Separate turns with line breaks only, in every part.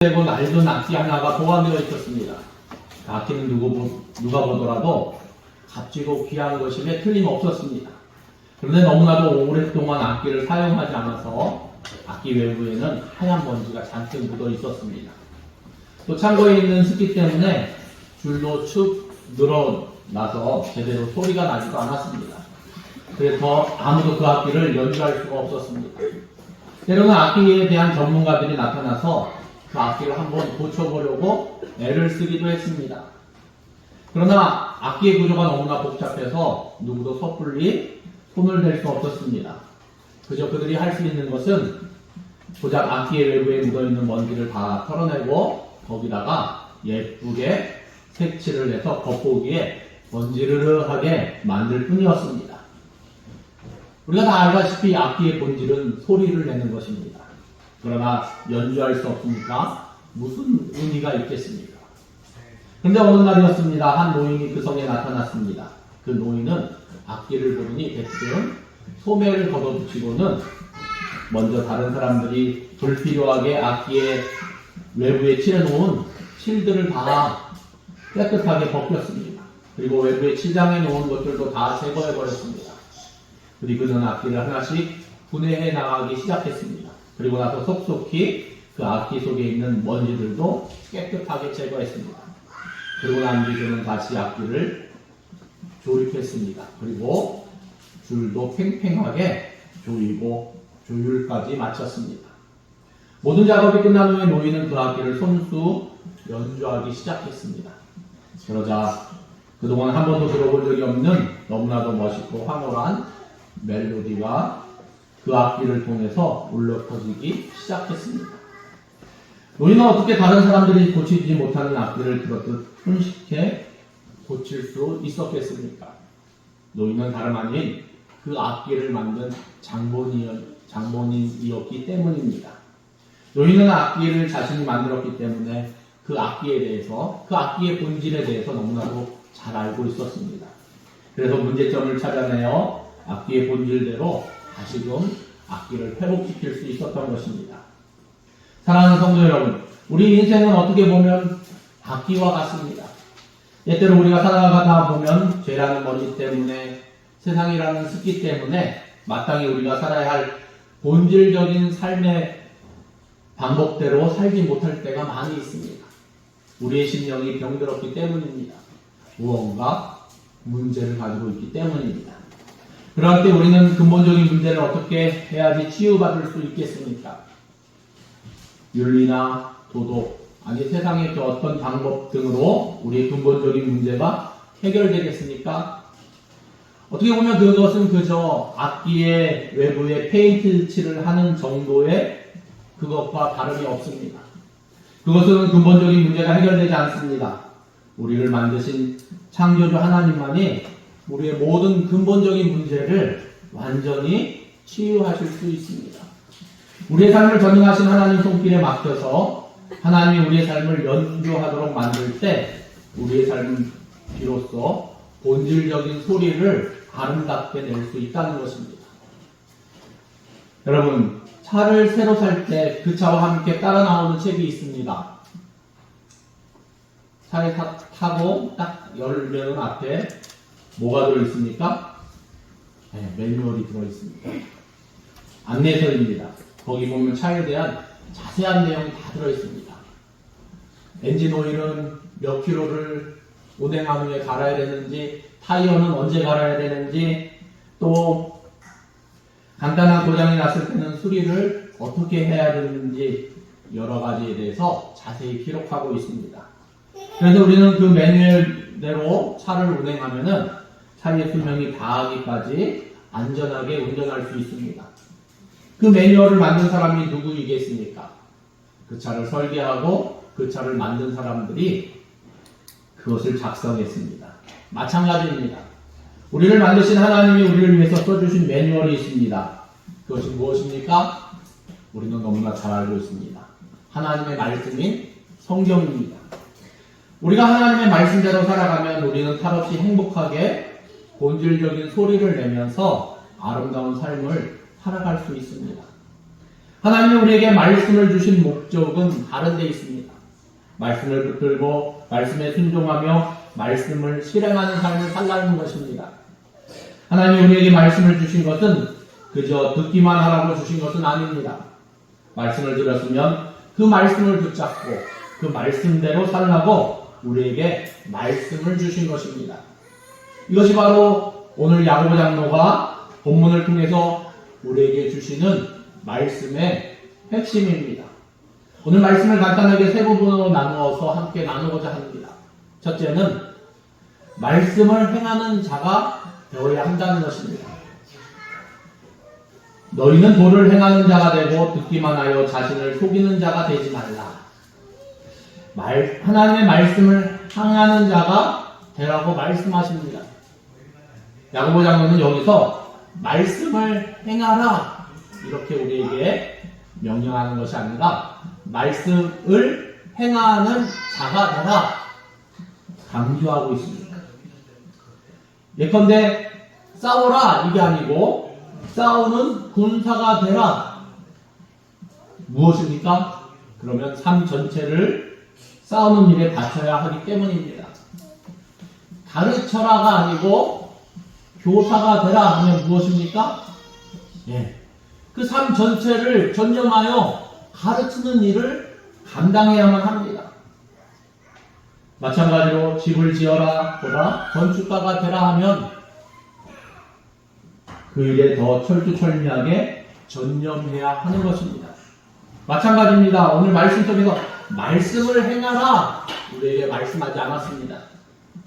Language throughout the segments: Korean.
되고 낡은 악기 하나가 보관되어 있었습니다. 그 악기는 누가 보더라도 값지고 귀한 것임에 틀림없었습니다. 그런데 너무나도 오랫동안 악기를 사용하지 않아서 악기 외부에는 하얀 먼지가 잔뜩 묻어 있었습니다. 또 창고에 있는 습기 때문에 줄도 축 늘어나서 제대로 소리가 나지도 않았습니다. 그래서 아무도 그 악기를 연주할 수가 없었습니다. 때로는 악기에 대한 전문가들이 나타나서 그 악기를 한번 고쳐보려고 애를 쓰기도 했습니다. 그러나 악기의 구조가 너무나 복잡해서 누구도 섣불리 손을 댈 수 없었습니다. 그저 그들이 할 수 있는 것은 고작 악기의 외부에 묻어있는 먼지를 다 털어내고 거기다가 예쁘게 색칠을 해서 겉보기에 번지르르하게 만들 뿐이었습니다. 우리가 다 알다시피 악기의 본질은 소리를 내는 것입니다. 그러나 연주할 수 없으니까 무슨 의미가 있겠습니까? 그런데 어느 날이었습니다. 한 노인이 그 성에 나타났습니다. 그 노인은 악기를 부르니 대충 소매를 걷어붙이고는 먼저 다른 사람들이 불필요하게 악기의 외부에 칠해놓은 칠들을 다 깨끗하게 벗겼습니다. 그리고 외부에 칠장해 놓은 것들도 다 제거해버렸습니다. 그리고 그는 악기를 하나씩 분해해 나가기 시작했습니다. 그리고 나서 속속히 그 악기 속에 있는 먼지들도 깨끗하게 제거했습니다. 그리고 난 뒤 그는 다시 악기를 조립했습니다. 그리고 줄도 팽팽하게 조이고 조율까지 마쳤습니다. 모든 작업이 끝난 후에 노인은 그 악기를 손수 연주하기 시작했습니다. 그러자 그동안 한 번도 들어본 적이 없는 너무나도 멋있고 황홀한 멜로디가 그 악기를 통해서 울려 퍼지기 시작했습니다. 노인은 어떻게 다른 사람들이 고치지 못하는 악기를 들었듯 손쉽게 고칠 수 있었겠습니까? 노인은 다름 아닌 그 악기를 만든 장본인이었기 때문입니다. 노인은 악기를 자신이 만들었기 때문에 그 악기에 대해서, 그 악기의 본질에 대해서 너무나도 잘 알고 있었습니다. 그래서 문제점을 찾아내어 악기의 본질대로 다시금 악기를 회복시킬 수 있었던 것입니다. 사랑하는 성도 여러분, 우리 인생은 어떻게 보면 악기와 같습니다. 때때로 우리가 살아가다 보면 죄라는 머리 때문에, 세상이라는 습기 때문에 마땅히 우리가 살아야 할 본질적인 삶의 방법대로 살지 못할 때가 많이 있습니다. 우리의 심령이 병들었기 때문입니다. 무언가 문제를 가지고 있기 때문입니다. 그럴 때 우리는 근본적인 문제를 어떻게 해야지 치유받을 수 있겠습니까? 윤리나 도덕, 아니 세상의 그 어떤 방법 등으로 우리의 근본적인 문제가 해결되겠습니까? 어떻게 보면 그것은 그저 악기의 외부에 페인트 칠을 하는 정도의 그것과 다름이 없습니다. 그것은 근본적인 문제가 해결되지 않습니다. 우리를 만드신 창조주 하나님만이 우리의 모든 근본적인 문제를 완전히 치유하실 수 있습니다. 우리의 삶을 전능하신 하나님 손길에 맡겨서 하나님이 우리의 삶을 연주하도록 만들 때 우리의 삶은 비로소 본질적인 소리를 아름답게 낼 수 있다는 것입니다. 여러분, 차를 새로 살 때 그 차와 함께 따라 나오는 책이 있습니다. 차에 타고 딱 열면 앞에 뭐가 들어있습니까? 네, 매뉴얼이 들어있습니다. 안내서입니다. 거기 보면 차에 대한 자세한 내용이 다 들어있습니다. 엔진 오일은 몇 킬로를 운행한 후에 갈아야 되는지, 타이어는 언제 갈아야 되는지, 또 간단한 고장이 났을 때는 수리를 어떻게 해야 되는지 여러 가지에 대해서 자세히 기록하고 있습니다. 그래서 우리는 그 매뉴얼대로 차를 운행하면은 차의 수명이 다하기까지 안전하게 운전할 수 있습니다. 그 매뉴얼을 만든 사람이 누구이겠습니까? 그 차를 설계하고 그 차를 만든 사람들이 그것을 작성했습니다. 마찬가지입니다. 우리를 만드신 하나님이 우리를 위해서 써주신 매뉴얼이 있습니다. 그것이 무엇입니까? 우리는 너무나 잘 알고 있습니다. 하나님의 말씀인 성경입니다. 우리가 하나님의 말씀대로 살아가면 우리는 탈없이 행복하게 본질적인 소리를 내면서 아름다운 삶을 살아갈 수 있습니다. 하나님이 우리에게 말씀을 주신 목적은 다른 데 있습니다. 말씀을 붙들고 말씀에 순종하며 말씀을 실행하는 삶을 살라는 것입니다. 하나님이 우리에게 말씀을 주신 것은 그저 듣기만 하라고 주신 것은 아닙니다. 말씀을 들었으면 그 말씀을 붙잡고 그 말씀대로 살라고 우리에게 말씀을 주신 것입니다. 이것이 바로 오늘 야고보 장로가 본문을 통해서 우리에게 주시는 말씀의 핵심입니다. 오늘 말씀을 간단하게 세 부분으로 나누어서 함께 나누고자 합니다. 첫째는 말씀을 행하는 자가 되어야 한다는 것입니다. 너희는 도를 행하는 자가 되고 듣기만 하여 자신을 속이는 자가 되지 말라. 하나님의 말씀을 행하는 자가 되라고 말씀하십니다. 야고보 장로는 여기서 말씀을 행하라 이렇게 우리에게 명령하는 것이 아니라 말씀을 행하는 자가 되라 강조하고 있습니다. 예컨대 싸워라 이게 아니고 싸우는 군사가 되라. 무엇입니까? 그러면 삶 전체를 싸우는 일에 바쳐야 하기 때문입니다. 가르쳐라가 아니고 교사가 되라 하면 무엇입니까? 그 삶 전체를 전념하여 가르치는 일을 감당해야만 합니다. 마찬가지로 집을 지어라 보다 건축가가 되라 하면 그 일에 더 철두철미하게 전념해야 하는 것입니다. 마찬가지입니다. 오늘 말씀 속에서 말씀을 행하라 우리에게 말씀하지 않았습니다.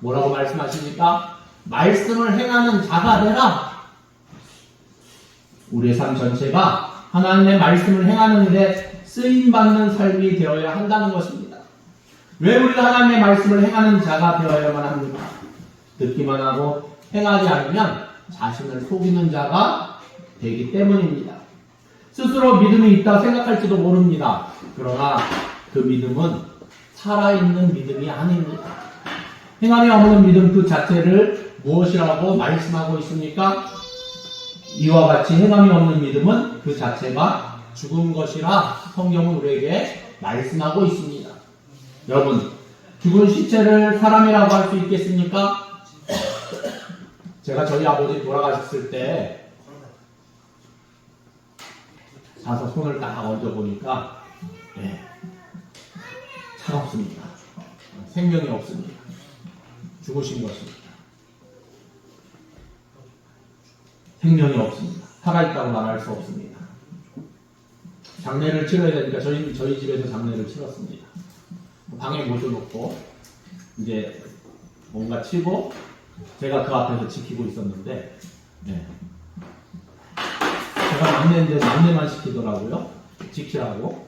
뭐라고 말씀하십니까? 말씀을 행하는 자가 되라. 우리의 삶 전체가 하나님의 말씀을 행하는 일에 쓰임받는 삶이 되어야 한다는 것입니다. 왜 우리가 하나님의 말씀을 행하는 자가 되어야만 합니까? 듣기만 하고 행하지 않으면 자신을 속이는 자가 되기 때문입니다. 스스로 믿음이 있다 생각할지도 모릅니다. 그러나 그 믿음은 살아있는 믿음이 아닙니다. 행함이 없는 믿음 그 자체를 무엇이라고 말씀하고 있습니까? 이와 같이 행함이 없는 믿음은 그 자체가 죽은 것이라 성경은 우리에게 말씀하고 있습니다. 여러분, 죽은 시체를 사람이라고 할 수 있겠습니까? 제가 저희 아버지 돌아가셨을 때 가서 손을 딱 얹어보니까 차갑습니다. 생명이 없습니다. 죽으신 것입니다. 생명이 없습니다. 살아있다고 말할 수 없습니다. 장례를 치러야 되니까 저희 집에서 장례를 치렀습니다. 방에 모셔놓고 이제 뭔가 치고 제가 그 앞에서 지키고 있었는데 제가 막내인데 막내만 시키더라고요. 지키라고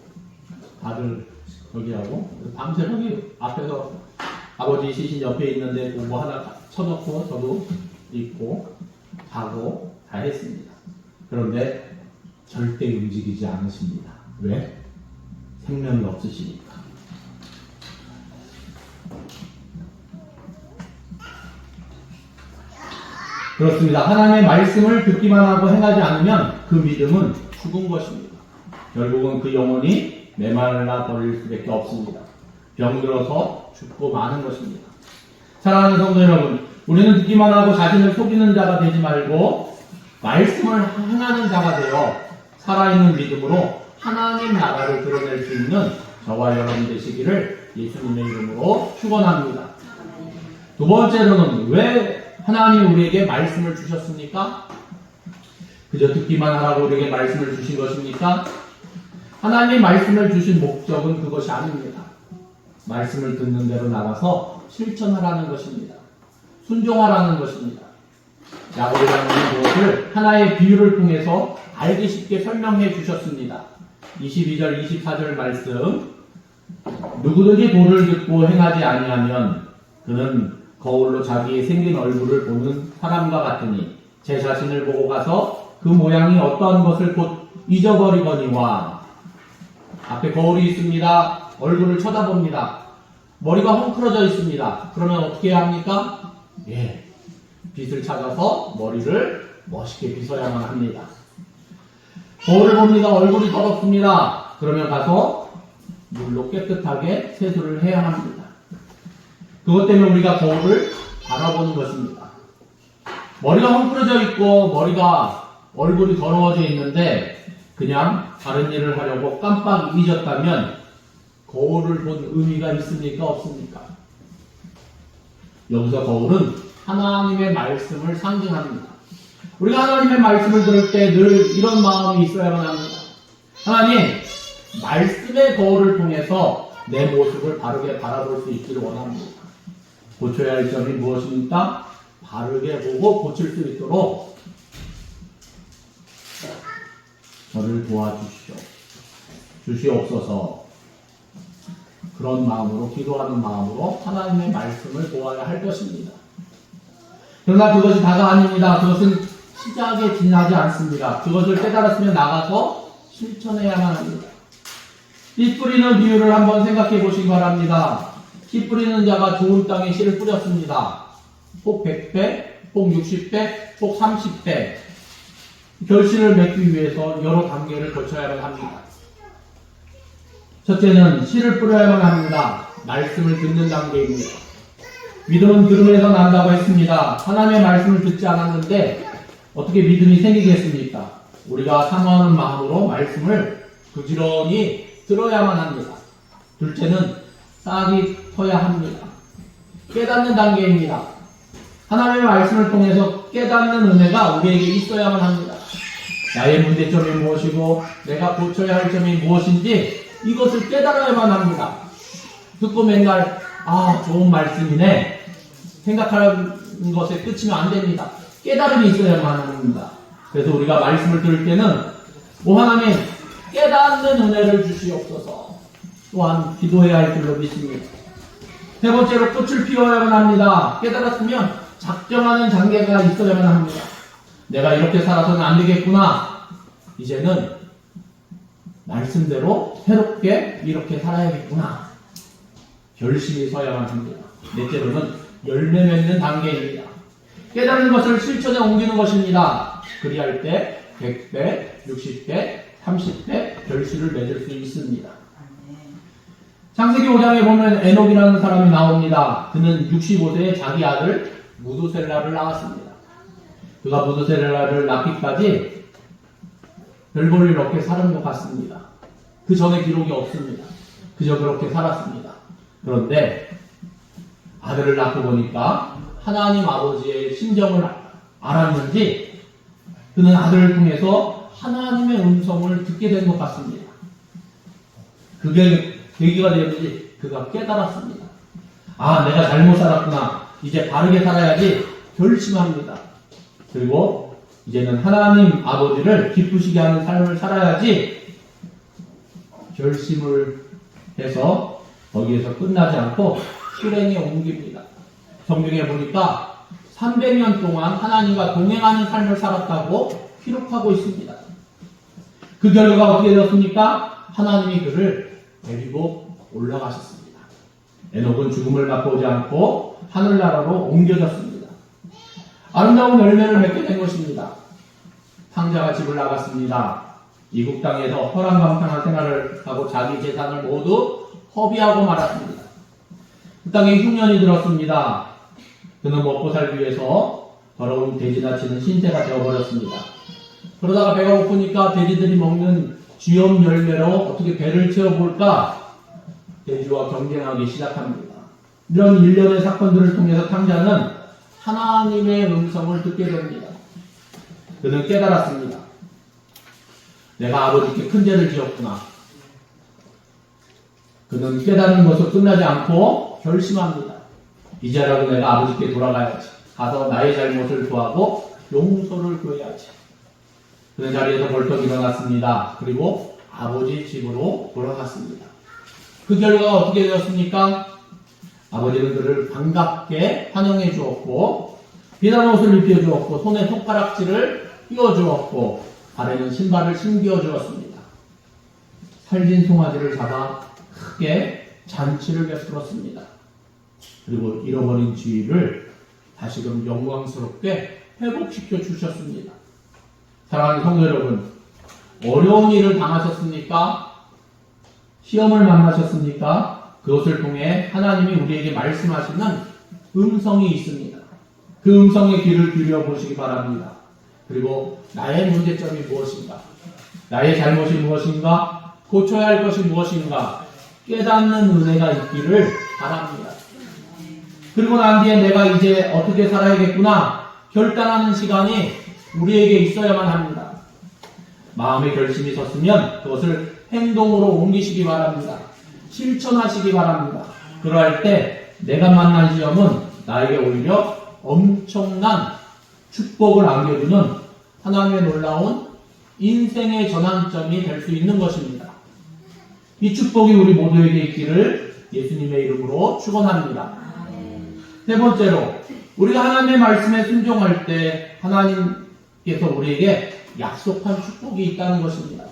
다들 저기 하고 밤새벽에 앞에서 아버지 시신 옆에 있는데 뭐 하나 쳐놓고 저도 있고 자고 다 했습니다. 그런데 절대 움직이지 않으십니다. 왜? 생명이 없으시니까. 그렇습니다. 하나님의 말씀을 듣기만 하고 행하지 않으면 그 믿음은 죽은 것입니다. 결국은 그 영혼이 메말라 버릴 수밖에 없습니다. 병들어서 죽고 마는 것입니다. 사랑하는 성도 여러분, 우리는 듣기만 하고 자신을 속이는 자가 되지 말고 말씀을 행하는 자가 되어 살아있는 믿음으로 하나님 나라를 드러낼 수 있는 저와 여러분 되시기를 예수님의 이름으로 축원합니다. 두 번째로는 왜 하나님이 우리에게 말씀을 주셨습니까? 그저 듣기만 하라고 우리에게 말씀을 주신 것입니까? 하나님이 말씀을 주신 목적은 그것이 아닙니다. 말씀을 듣는 대로 나가서 실천하라는 것입니다. 순종하라는 것입니다. 야고보 장로는 그것을 하나의 비유를 통해서 알기 쉽게 설명해 주셨습니다. 22절, 24절 말씀. 누구든지 도를 듣고 행하지 아니하면 그는 거울로 자기의 생긴 얼굴을 보는 사람과 같으니 제 자신을 보고 가서 그 모양이 어떠한 것을 곧 잊어버리거니와. 앞에 거울이 있습니다. 얼굴을 쳐다봅니다. 머리가 헝클어져 있습니다. 그러면 어떻게 해야 합니까? 빗을 찾아서 머리를 멋있게 빗어야만 합니다. 거울을 봅니다. 얼굴이 더럽습니다. 그러면 가서 물로 깨끗하게 세수를 해야 합니다. 그것 때문에 우리가 거울을 바라보는 것입니다. 머리가 헝클어져 있고 얼굴이 더러워져 있는데 그냥 다른 일을 하려고 깜빡 잊었다면 거울을 본 의미가 있습니까? 없습니까? 여기서 거울은 하나님의 말씀을 상징합니다. 우리가 하나님의 말씀을 들을 때 늘 이런 마음이 있어야만 합니다. 하나님, 말씀의 거울을 통해서 내 모습을 바르게 바라볼 수 있기를 원합니다. 고쳐야 할 점이 무엇입니까? 바르게 보고 고칠 수 있도록 저를 주시옵소서. 그런 마음으로, 기도하는 마음으로 하나님의 말씀을 보아야 할 것입니다. 그러나 그것이 다가 아닙니다. 그것은 시작에 지나지 않습니다. 그것을 깨달았으면 나가서 실천해야만 합니다. 씨 뿌리는 비유를 한번 생각해 보시기 바랍니다. 씨 뿌리는 자가 좋은 땅에 씨를 뿌렸습니다. 혹 100배, 혹 60배, 혹 30배. 결실을 맺기 위해서 여러 단계를 거쳐야만 합니다. 첫째는 씨를 뿌려야만 합니다. 말씀을 듣는 단계입니다. 믿음은 들음에서 난다고 했습니다. 하나님의 말씀을 듣지 않았는데 어떻게 믿음이 생기겠습니까? 우리가 사모하는 마음으로 말씀을 부지런히 들어야만 합니다. 둘째는 싹이 터야 합니다. 깨닫는 단계입니다. 하나님의 말씀을 통해서 깨닫는 은혜가 우리에게 있어야만 합니다. 나의 문제점이 무엇이고 내가 고쳐야 할 점이 무엇인지 이것을 깨달아야만 합니다. 듣고 맨날 좋은 말씀이네 생각하는 것에 끝이면 안 됩니다. 깨달음이 있어야만 합니다. 그래서 우리가 말씀을 들을 때는 하나님 깨닫는 은혜를 주시옵소서. 또한 기도해야 할 줄로 믿습니다. 세 번째로 꽃을 피워야만 합니다. 깨달았으면 작정하는 단계가 있어야만 합니다. 내가 이렇게 살아서는 안 되겠구나. 이제는 말씀대로 새롭게 이렇게 살아야겠구나. 결심이 서야만 합니다. 넷째로는 열매 맺는 단계입니다. 깨달은 것을 실천에 옮기는 것입니다. 그리할 때 100배, 60배, 30배 결실을 맺을 수 있습니다. 창세기 5장에 보면 에녹이라는 사람이 나옵니다. 그는 65세에 자기 아들 무두셀라를 낳았습니다. 그가 무두셀라를 낳기까지 별 볼 일 없게 사는 것 같습니다. 그 전에 기록이 없습니다. 그저 그렇게 살았습니다. 그런데 아들을 낳고 보니까 하나님 아버지의 심정을 알았는지 그는 아들을 통해서 하나님의 음성을 듣게 된 것 같습니다. 그게 계기가 되었는지 그가 깨달았습니다. 내가 잘못 살았구나. 이제 바르게 살아야지 결심합니다. 그리고 이제는 하나님 아버지를 기쁘시게 하는 삶을 살아야지 결심을 해서 거기에서 끝나지 않고 실행에 옮깁니다. 성경에 보니까 300년 동안 하나님과 동행하는 삶을 살았다고 기록하고 있습니다. 그 결과가 어떻게 되었습니까? 하나님이 그를 데리고 올라가셨습니다. 에녹은 죽음을 맛보지 않고 하늘나라로 옮겨졌습니다. 아름다운 열매를 맺게 된 것입니다. 탕자가 집을 나갔습니다. 이국 땅에서 허랑방탕한 생활을 하고 자기 재산을 모두 허비하고 말았습니다. 그 땅에 흉년이 들었습니다. 그는 먹고 살기 위해서 더러운 돼지나 치는 신세가 되어버렸습니다. 그러다가 배가 고프니까 돼지들이 먹는 쥐염 열매로 어떻게 배를 채워볼까? 돼지와 경쟁하기 시작합니다. 이런 일련의 사건들을 통해서 탕자는 하나님의 음성을 듣게 됩니다. 그는 깨달았습니다. 내가 아버지께 큰 죄를 지었구나. 그는 깨달은 것으로 끝나지 않고 결심합니다. 이제라도 내가 아버지께 돌아가야지. 가서 나의 잘못을 구하고 용서를 구해야지. 그는 자리에서 벌떡 일어났습니다. 그리고 아버지 집으로 돌아갔습니다. 그 결과가 어떻게 되었습니까? 아버지는 그를 반갑게 환영해 주었고 비단 옷을 입혀 주었고 손에 손가락질을 끼워 주었고 발에는 신발을 신겨 주었습니다. 살진 송아지를 잡아 크게 잔치를 베풀었습니다. 그리고 잃어버린 지위를 다시금 영광스럽게 회복시켜 주셨습니다. 사랑하는 성도 여러분, 어려운 일을 당하셨습니까? 시험을 만나셨습니까? 그것을 통해 하나님이 우리에게 말씀하시는 음성이 있습니다. 그 음성에 귀를 기울여 보시기 바랍니다. 그리고 나의 문제점이 무엇인가? 나의 잘못이 무엇인가? 고쳐야 할 것이 무엇인가? 깨닫는 은혜가 있기를 바랍니다. 그리고 난 뒤에 내가 이제 어떻게 살아야겠구나 결단하는 시간이 우리에게 있어야만 합니다. 마음의 결심이 섰으면 그것을 행동으로 옮기시기 바랍니다. 실천하시기 바랍니다. 그러할 때 내가 만난 시험은 나에게 오히려 엄청난 축복을 안겨주는 하나님의 놀라운 인생의 전환점이 될 수 있는 것입니다. 이 축복이 우리 모두에게 있기를 예수님의 이름으로 축원합니다. 세 번째로 우리가 하나님의 말씀에 순종할 때 하나님께서 우리에게 약속한 축복이 있다는 것입니다.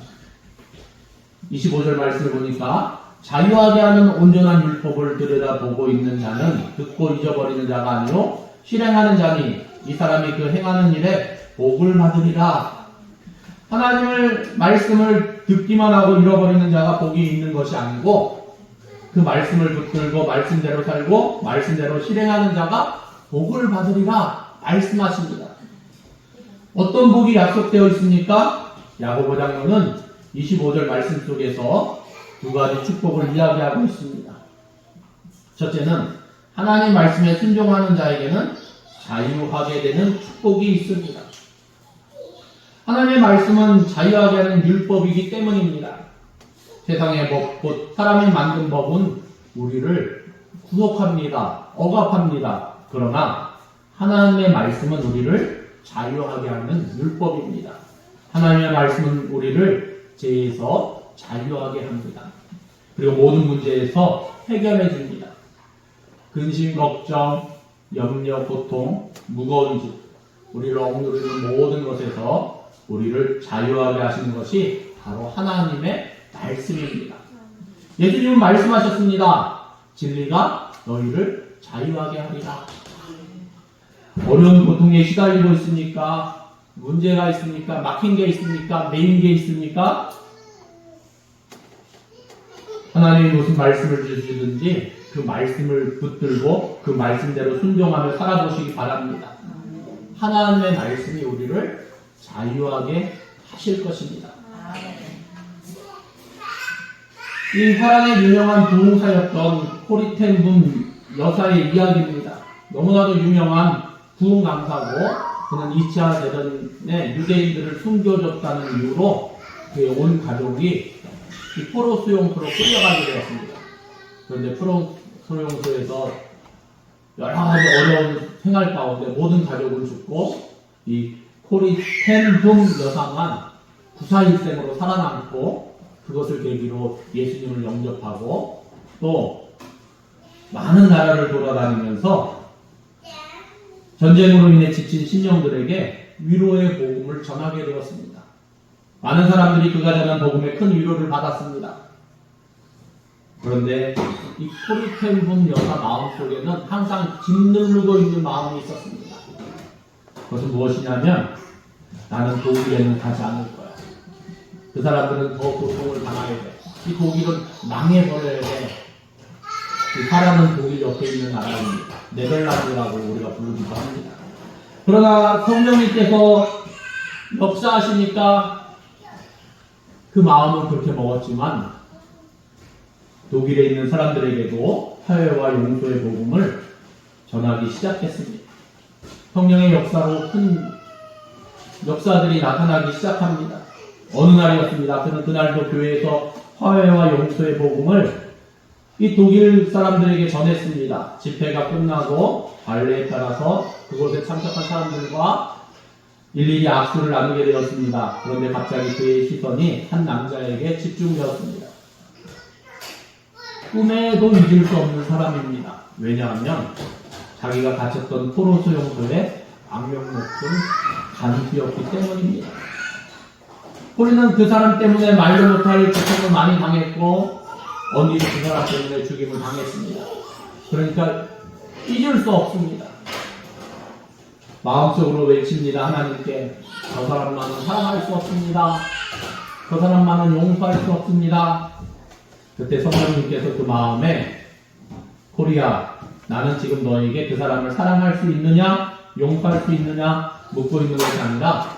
25절 말씀을 보니까 자유하게 하는 온전한 율법을 들여다보고 있는 자는 듣고 잊어버리는 자가 아니요 실행하는 자니 이 사람이 그 행하는 일에 복을 받으리라. 하나님의 말씀을 듣기만 하고 잃어버리는 자가 복이 있는 것이 아니고 그 말씀을 붙들고 말씀대로 살고 말씀대로 실행하는 자가 복을 받으리라 말씀하십니다. 어떤 복이 약속되어 있습니까? 야고보 장로는 25절 말씀 속에서 두 가지 축복을 이야기하고 있습니다. 첫째는 하나님 말씀에 순종하는 자에게는 자유하게 되는 축복이 있습니다. 하나님의 말씀은 자유하게 하는 율법이기 때문입니다. 세상의 법, 곧 사람이 만든 법은 우리를 구속합니다. 억압합니다. 그러나 하나님의 말씀은 우리를 자유하게 하는 율법입니다. 하나님의 말씀은 우리를 죄에서 자유하게 합니다. 그리고 모든 문제에서 해결해 줍니다. 근심, 걱정, 염려, 고통, 무거운 짐, 우리를 억누르는 모든 것에서 우리를 자유하게 하시는 것이 바로 하나님의 말씀입니다. 예수님은 말씀하셨습니다. 진리가 너희를 자유하게 하리라. 어려운 고통에 시달리고 있습니까? 문제가 있습니까? 막힌 게 있습니까? 매인 게 있습니까? 하나님이 무슨 말씀을 주시든지 그 말씀을 붙들고 그 말씀대로 순종하며 살아보시기 바랍니다. 하나님의 말씀이 우리를 자유하게 하실 것입니다. 이 화란의 유명한 부흥사였던 코리텐분 여사의 이야기입니다. 너무나도 유명한 부흥 강사고 그는 2차 대전에 유대인들을 숨겨줬다는 이유로 그의 온 가족이 이 포로 수용소로 끌려가게 되었습니다. 그런데 포로 수용소에서 여러 가지 어려운 생활 가운데 모든 가족은 죽고 이 코리텐분 여사만 구사일생으로 살아남고 그것을 계기로 예수님을 영접하고 또 많은 나라를 돌아다니면서 전쟁으로 인해 지친 심령들에게 위로의 복음을 전하게 되었습니다. 많은 사람들이 그가 전한 복음에 큰 위로를 받았습니다. 그런데 이 코리텐분 여사 마음속에는 항상 짓누르고 있는 마음이 있었습니다. 그것은 무엇이냐면 나는 독일에는 가지 않을 거야. 그 사람들은 더 고통을 당해야 돼. 이 독일은 망해버려야 돼. 이 사람은 독일 옆에 있는 나라입니다. 네덜란드라고 우리가 부르기도 합니다. 그러나 성령님께서 역사하시니까 그 마음은 그렇게 먹었지만 독일에 있는 사람들에게도 화해와 용서의 복음을 전하기 시작했습니다. 성령의 역사로 큰 역사들이 나타나기 시작합니다. 어느 날이었습니다. 그는 그날도 교회에서 화해와 용서의 복음을 이 독일 사람들에게 전했습니다. 집회가 끝나고 발레에 따라서 그곳에 참석한 사람들과 일일이 악수를 나누게 되었습니다. 그런데 갑자기 그의 시선이 한 남자에게 집중되었습니다. 꿈에도 잊을 수 없는 사람입니다. 왜냐하면 자기가 갇혔던 포로 수용소의 악명 높은 간수였기 때문입니다. 우리는 그 사람 때문에 말도 못할 고통을 많이 당했고 언니도 그 사람 때문에 죽임을 당했습니다. 그러니까 잊을 수 없습니다. 마음속으로 외칩니다. 하나님께 저 사람만은 사랑할 수 없습니다. 저 사람만은 용서할 수 없습니다. 그때 성령님께서 그 마음에 코리아, 나는 지금 너에게 그 사람을 사랑할 수 있느냐, 용서할 수 있느냐 묻고 있는 것이 아니라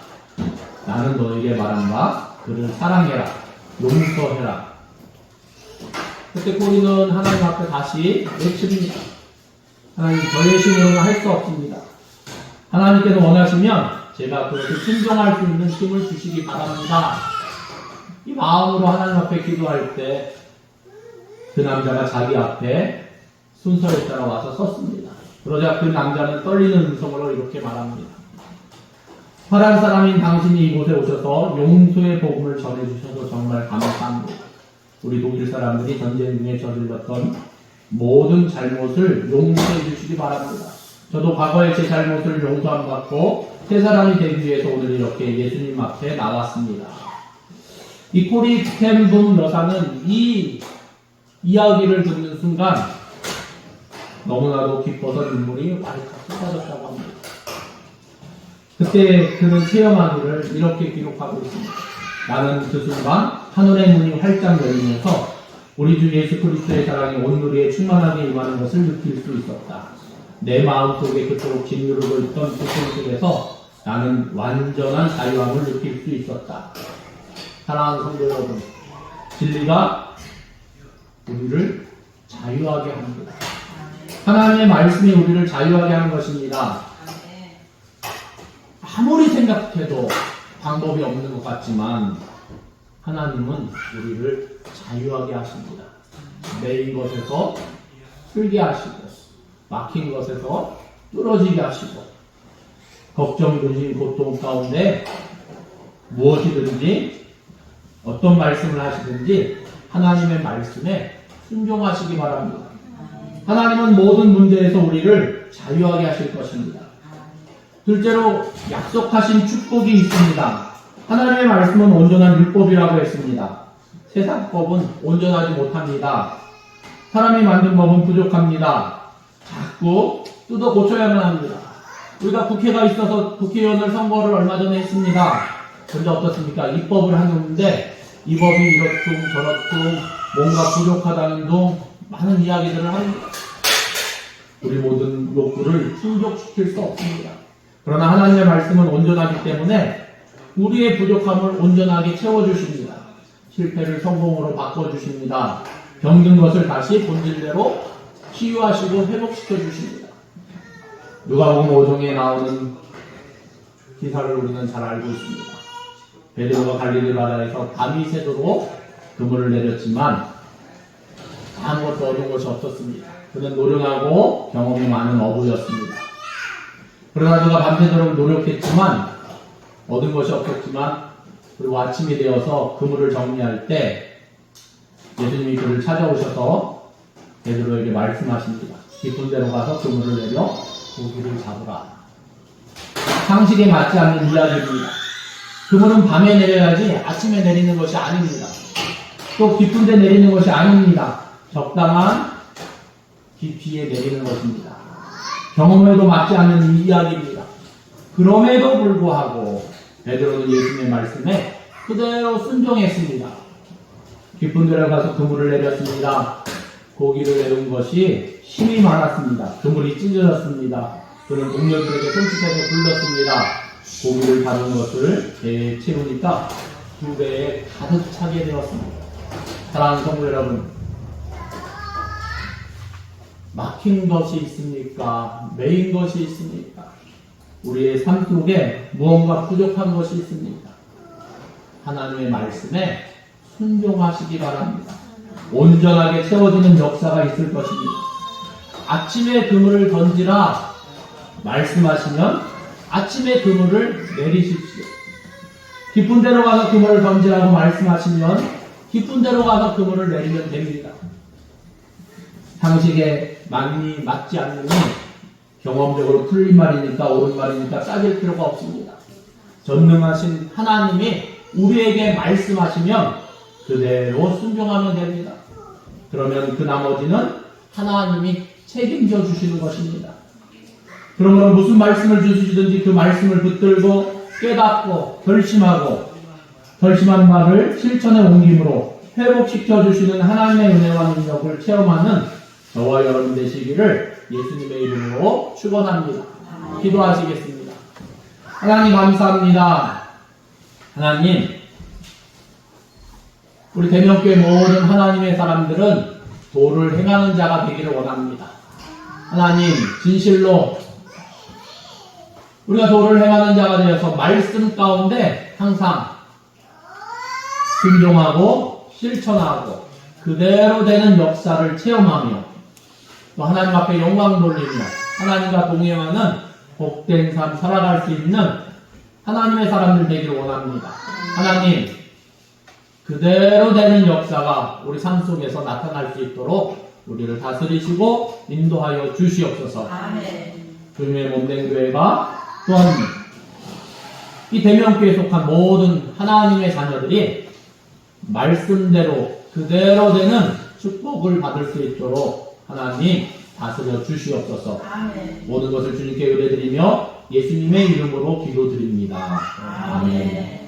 나는 너에게 말한다. 그를 사랑해라, 용서해라. 그때 코리는 하나님 앞에 다시 외칩니다. 하나님, 저의 힘으로는 할 수 없습니다. 하나님께서 원하시면 제가 그것을 순종할 수 있는 힘을 주시기 바랍니다. 이 마음으로 하나님 앞에 기도할 때 그 남자가 자기 앞에 순서에 따라 와서 섰습니다. 그러자 그 남자는 떨리는 음성으로 이렇게 말합니다. 화란 사람인 당신이 이곳에 오셔서 용서의 복음을 전해주셔서 정말 감사합니다. 우리 독일 사람들이 전쟁 중에 저질렀던 모든 잘못을 용서해 주시기 바랍니다. 저도 과거에 제 잘못을 용서함 받고 새 사람이 되기 위해서 오늘 이렇게 예수님 앞에 나왔습니다. 이 코리 텐분 여사는 이 이야기를 듣는 순간 너무나도 기뻐서 눈물이 왈칵 쏟아졌다고 합니다. 그때 그는 체험하기를 이렇게 기록하고 있습니다. 나는 그 순간 하늘의 문이 활짝 열리면서 우리 주 예수 그리스도의 사랑이 온 누리에 충만하게 임하는 것을 느낄 수 있었다. 내 마음속에 그토록 짓누르고 있던 고통 속에서 나는 완전한 자유함을 느낄 수 있었다. 사랑하는 성도 여러분, 진리가 우리를 자유하게 합니다. 하나님의 말씀이 우리를 자유하게 하는 것입니다. 아무리 생각해도 방법이 없는 것 같지만 하나님은 우리를 자유하게 하십니다. 매인 것에서 풀게 하시고 막힌 것에서 뚫어지게 하시고 걱정, 근심, 고통 가운데 무엇이든지 어떤 말씀을 하시든지 하나님의 말씀에 순종하시기 바랍니다. 하나님은 모든 문제에서 우리를 자유하게 하실 것입니다. 둘째로 약속하신 축복이 있습니다. 하나님의 말씀은 온전한 율법이라고 했습니다. 세상법은 온전하지 못합니다. 사람이 만든 법은 부족합니다. 자꾸 뜯어 고쳐야만 합니다. 우리가 국회가 있어서 국회의원을 선거를 얼마 전에 했습니다. 그런데 어떻습니까? 입법을 하는데 이 법이 이렇고 저렇고 뭔가 부족하다는 둥 많은 이야기들을 합니다. 우리 모든 욕구를 충족시킬 수 없습니다. 그러나 하나님의 말씀은 온전하기 때문에 우리의 부족함을 온전하게 채워주십니다. 실패를 성공으로 바꿔주십니다. 병든 것을 다시 본질대로 치유하시고 회복시켜 주십니다. 누가복음 5장에 나오는 기사를 우리는 잘 알고 있습니다. 베드로가 갈릴리 바다에서 밤이 새도록 그물을 내렸지만 아무것도 얻은 것이 없었습니다. 그는 노력하고 경험이 많은 어부였습니다. 그러나 그가 밤새도록 노력했지만 얻은 것이 없었지만 그리고 아침이 되어서 그물을 정리할 때 예수님이 그를 찾아오셔서 베드로에게 말씀하십니다. 깊은 데로 가서 그물을 내려 고기를 잡으라. 상식에 맞지 않는 이야기입니다. 그물은 밤에 내려야지 아침에 내리는 것이 아닙니다. 또 깊은 데 내리는 것이 아닙니다. 적당한 깊이에 내리는 것입니다. 경험에도 맞지 않는 이야기입니다. 그럼에도 불구하고 베드로는 예수님의 말씀에 그대로 순종했습니다. 깊은 데로 가서 그물을 내렸습니다. 고기를 내린 것이 힘이 많았습니다. 그물이 찢어졌습니다. 그는 동료들에게 손짓해서 불렀습니다. 고기를 다룬 것을 배에 채우니까 2배에 가득 차게 되었습니다. 사랑하는 성도 여러분, 막힌 것이 있습니까? 메인 것이 있습니까? 우리의 삶 속에 무언가 부족한 것이 있습니까? 하나님의 말씀에 순종하시기 바랍니다. 온전하게 채워지는 역사가 있을 것입니다. 아침에 그물을 던지라 말씀하시면 아침에 그물을 내리십시오. 깊은 데로 가서 그물을 던지라고 말씀하시면 깊은 데로 가서 그물을 내리면 됩니다. 상식에 맞지 않는 경험적으로 틀린 말이니까 옳은 말이니까 따질 필요가 없습니다. 전능하신 하나님이 우리에게 말씀하시면 그대로 순종하면 됩니다. 그러면 그 나머지는 하나님이 책임져 주시는 것입니다. 그러므로 무슨 말씀을 주시든지 그 말씀을 붙들고 깨닫고 결심하고 결심한 말을 실천에 옮김으로 회복시켜 주시는 하나님의 은혜와 능력을 체험하는 저와 여러분 되시기를 예수님의 이름으로 축원합니다. 기도하시겠습니다. 하나님 감사합니다. 하나님, 우리 대명교회 모든 하나님의 사람들은 도를 행하는 자가 되기를 원합니다. 하나님, 진실로 우리가 도를 행하는 자가 되어서 말씀 가운데 항상 순종하고 실천하고 그대로 되는 역사를 체험하며 또 하나님 앞에 영광 돌리며 하나님과 동행하는 복된 삶 살아갈 수 있는 하나님의 사람들 되기를 원합니다. 하나님, 그대로 되는 역사가 우리 삶 속에서 나타날 수 있도록 우리를 다스리시고 인도하여 주시옵소서. 주님의 몸된 교회가 또한 이 대명교회에 속한 모든 하나님의 자녀들이 말씀대로 그대로 되는 축복을 받을 수 있도록 하나님 다스려 주시옵소서. 모든 것을 주님께 의뢰드리며 예수님의 이름으로 기도드립니다. 아멘.